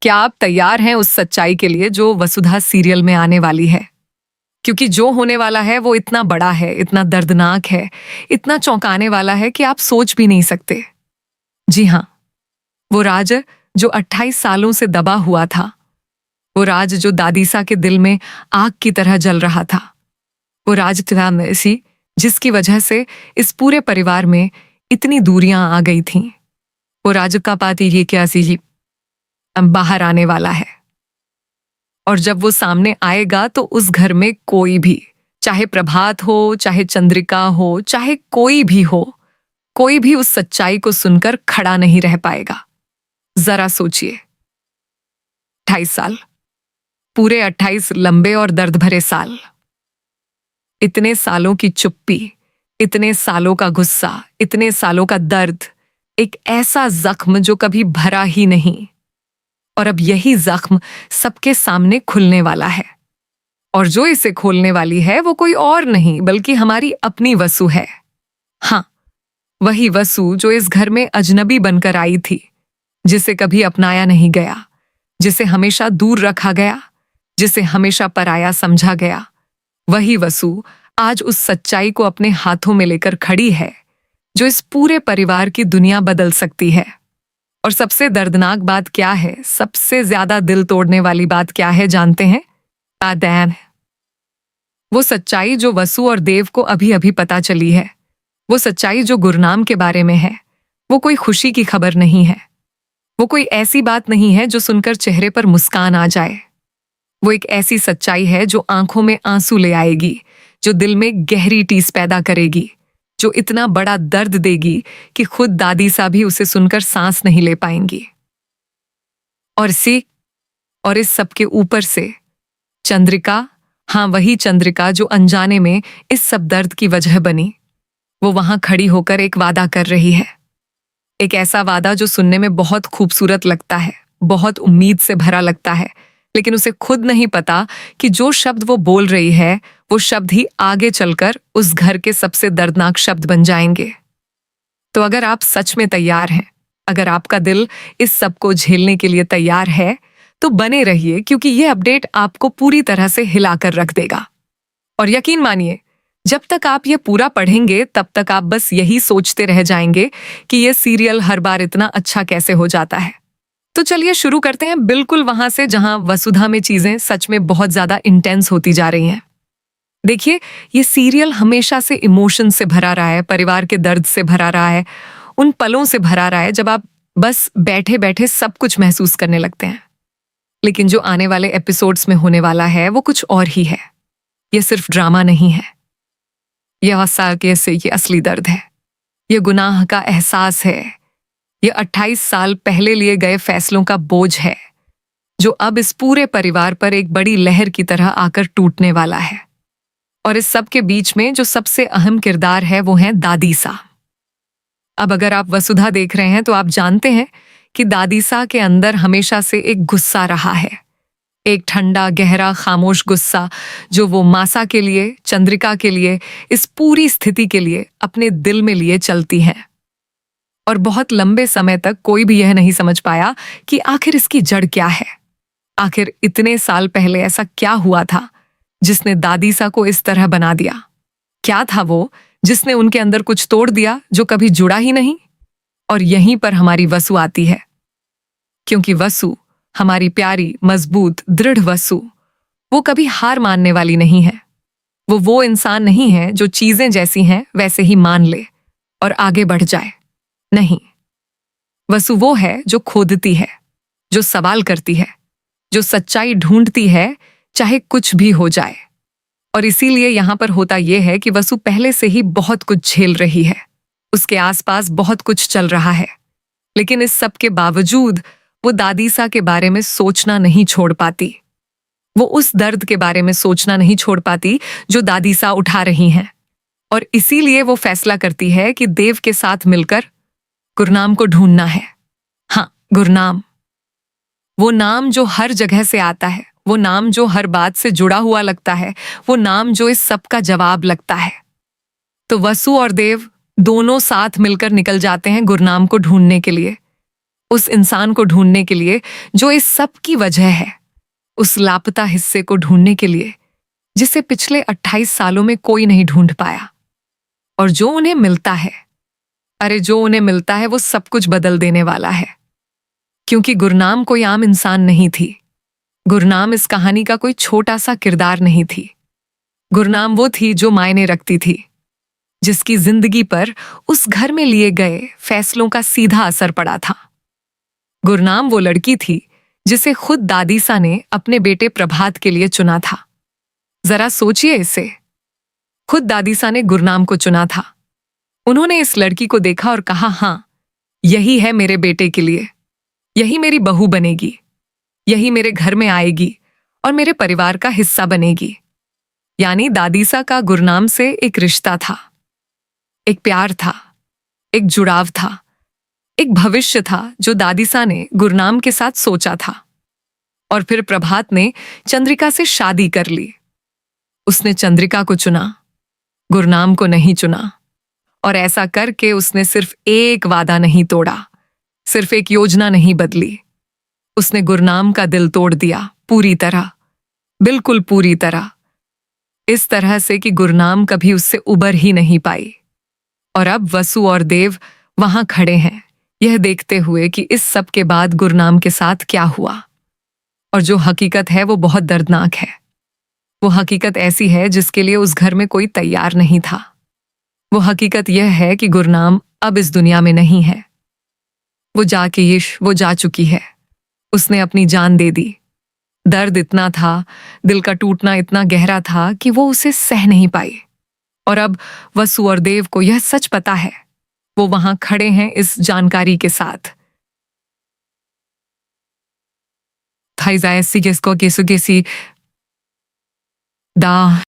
क्या आप तैयार हैं उस सच्चाई के लिए जो वसुधा सीरियल में आने वाली है? क्योंकि जो होने वाला है वो इतना बड़ा है, इतना दर्दनाक है, इतना चौंकाने वाला है कि आप सोच भी नहीं सकते। जी हाँ, वो राज जो 28 सालों से दबा हुआ था, वो राज जो दादीसा के दिल में आग की तरह जल रहा था, वो राज था ऐसी जिसकी वजह से इस पूरे परिवार में इतनी दूरियां आ गई थीं। वो राज का पाती ये क्या सी बाहर आने वाला है। और जब वो सामने आएगा तो उस घर में कोई भी, चाहे प्रभात हो, चाहे चंद्रिका हो, चाहे कोई भी हो, कोई भी उस सच्चाई को सुनकर खड़ा नहीं रह पाएगा। जरा सोचिए, 28 साल, पूरे 28 लंबे और दर्द भरे साल, इतने सालों की चुप्पी, इतने सालों का गुस्सा, इतने सालों का दर्द, एक ऐसा जख्म जो कभी भरा ही नहीं। और अब यही जख्म सबके सामने खुलने वाला है। और जो इसे खोलने वाली है वो कोई और नहीं बल्कि हमारी अपनी वसु है। हाँ, वही वसु जो इस घर में अजनबी बनकर आई थी, जिसे कभी अपनाया नहीं गया, जिसे हमेशा दूर रखा गया, जिसे हमेशा पराया समझा गया। वही वसु आज उस सच्चाई को अपने हाथों में लेकर खड़ी है जो इस पूरे परिवार की दुनिया बदल सकती है। और सबसे दर्दनाक बात क्या है, सबसे ज्यादा दिल तोड़ने वाली बात क्या है जानते हैं? आदैन है। वो सच्चाई जो वसु और देव को अभी अभी पता चली है, वो सच्चाई जो गुरनाम के बारे में है, वो कोई खुशी की खबर नहीं है। वो कोई ऐसी बात नहीं है जो सुनकर चेहरे पर मुस्कान आ जाए। वो एक ऐसी सच्चाई है जो आंखों में आंसू ले आएगी, जो दिल में गहरी टीस पैदा करेगी, जो इतना बड़ा दर्द देगी कि खुद दादी सा भी उसे सुनकर सांस नहीं ले पाएंगी। और इस सब के ऊपर से चंद्रिका, हाँ वही चंद्रिका जो अनजाने में इस सब दर्द की वजह बनी, वो वहां खड़ी होकर एक वादा कर रही है। एक ऐसा वादा जो सुनने में बहुत खूबसूरत लगता है, बहुत उम्मीद से भरा लगता है, लेकिन उसे खुद नहीं पता कि जो शब्द वो बोल रही है वो शब्द ही आगे चलकर उस घर के सबसे दर्दनाक शब्द बन जाएंगे। तो अगर आप सच में तैयार हैं, अगर आपका दिल इस सब को झेलने के लिए तैयार है, तो बने रहिए, क्योंकि ये अपडेट आपको पूरी तरह से हिलाकर रख देगा। और यकीन मानिए, जब तक आप ये पूरा पढ़ेंगे तब तक आप बस यही सोचते रह जाएंगे कि ये सीरियल हर बार इतना अच्छा कैसे हो जाता है। तो चलिए शुरू करते हैं बिल्कुल वहां से जहां वसुधा में चीजें सच में बहुत ज्यादा इंटेंस होती जा रही हैं। देखिए, ये सीरियल हमेशा से इमोशन से भरा रहा है, परिवार के दर्द से भरा रहा है, उन पलों से भरा रहा है जब आप बस बैठे बैठे सब कुछ महसूस करने लगते हैं। लेकिन जो आने वाले एपिसोड्स में होने वाला है वो कुछ और ही है। ये सिर्फ ड्रामा नहीं है, यह वाकई से ये असली दर्द है, ये गुनाह का एहसास है, ये 28 साल पहले लिए गए फैसलों का बोझ है जो अब इस पूरे परिवार पर एक बड़ी लहर की तरह आकर टूटने वाला है। और इस सब के बीच में जो सबसे अहम किरदार है वो है दादीसा। अब अगर आप वसुधा देख रहे हैं तो आप जानते हैं कि दादीसा के अंदर हमेशा से एक गुस्सा रहा है, एक ठंडा गहरा खामोश गुस्सा जो वो मासा के लिए, चंद्रिका के लिए, इस पूरी स्थिति के लिए अपने दिल में लिए चलती है। और बहुत लंबे समय तक कोई भी यह नहीं समझ पाया कि आखिर इसकी जड़ क्या है। आखिर इतने साल पहले ऐसा क्या हुआ था जिसने दादीसा को इस तरह बना दिया? क्या था वो जिसने उनके अंदर कुछ तोड़ दिया जो कभी जुड़ा ही नहीं? और यहीं पर हमारी वसु आती है, क्योंकि वसु, हमारी प्यारी मजबूत दृढ़ वसु, वो कभी हार मानने वाली नहीं है। वो इंसान नहीं है जो चीजें जैसी हैं वैसे ही मान ले और आगे बढ़ जाए। नहीं, वसु वो है जो खोदती है, जो सवाल करती है, जो सच्चाई ढूंढती है, चाहे कुछ भी हो जाए। और इसीलिए यहां पर होता यह है कि वसु पहले से ही बहुत कुछ झेल रही है, उसके आसपास बहुत कुछ चल रहा है, लेकिन इस सब के बावजूद वो दादीसा के बारे में सोचना नहीं छोड़ पाती। वो उस दर्द के बारे में सोचना नहीं छोड़ पाती जो दादीसा उठा रही हैं। और इसीलिए वो फैसला करती है कि देव के साथ मिलकर गुरनाम को ढूंढना है। हाँ, गुरनाम, वो नाम जो हर जगह से आता है, वो नाम जो हर बात से जुड़ा हुआ लगता है, वो नाम जो इस सब का जवाब लगता है। तो वसु और देव दोनों साथ मिलकर निकल जाते हैं गुरनाम को ढूंढने के लिए। उस इंसान को ढूंढने के लिए जो इस सब की वजह है, उस लापता हिस्से को ढूंढने के लिए जिसे पिछले 28 सालों में कोई नहीं ढूंढ पाया। और जो उन्हें मिलता है, अरे जो उन्हें मिलता है वो सब कुछ बदल देने वाला है। क्योंकि गुरनाम कोई आम इंसान नहीं थी। गुरनाम इस कहानी का कोई छोटा सा किरदार नहीं थी। गुरनाम वो थी जो मायने रखती थी, जिसकी जिंदगी पर उस घर में लिए गए फैसलों का सीधा असर पड़ा था। गुरनाम वो लड़की थी जिसे खुद दादीसा ने अपने बेटे प्रभात के लिए चुना था। जरा सोचिए इसे, खुद दादीसा ने गुरनाम को चुना था। उन्होंने इस लड़की को देखा और कहा, हाँ, यही है मेरे बेटे के लिए, यही मेरी बहू बनेगी, यही मेरे घर में आएगी और मेरे परिवार का हिस्सा बनेगी। यानी दादीसा का गुरनाम से एक रिश्ता था, एक प्यार था, एक जुड़ाव था, एक भविष्य था जो दादीसा ने गुरनाम के साथ सोचा था। और फिर प्रभात ने चंद्रिका से शादी कर ली। उसने चंद्रिका को चुना, गुरनाम को नहीं चुना। और ऐसा करके उसने सिर्फ एक वादा नहीं तोड़ा, सिर्फ एक योजना नहीं बदली, उसने गुरनाम का दिल तोड़ दिया पूरी तरह, बिल्कुल पूरी तरह। इस तरह से कि गुरनाम कभी उससे उबर ही नहीं पाई। और अब वसु और देव वहां खड़े हैं, यह देखते हुए कि इस सब के बाद गुरनाम के साथ क्या हुआ। और जो हकीकत है वो बहुत दर्दनाक है। वो हकीकत ऐसी है जिसके लिए उस घर में कोई तैयार नहीं था। वो हकीकत यह है कि गुरनाम अब इस दुनिया में नहीं है। वो जा चुकी है। उसने अपनी जान दे दी। दर्द इतना था, दिल का टूटना इतना गहरा था कि वो उसे सह नहीं पाई। और अब वसु और देव को यह सच पता है। वो वहां खड़े हैं इस जानकारी के साथ। थाइजायसी किसको केसु केसी दा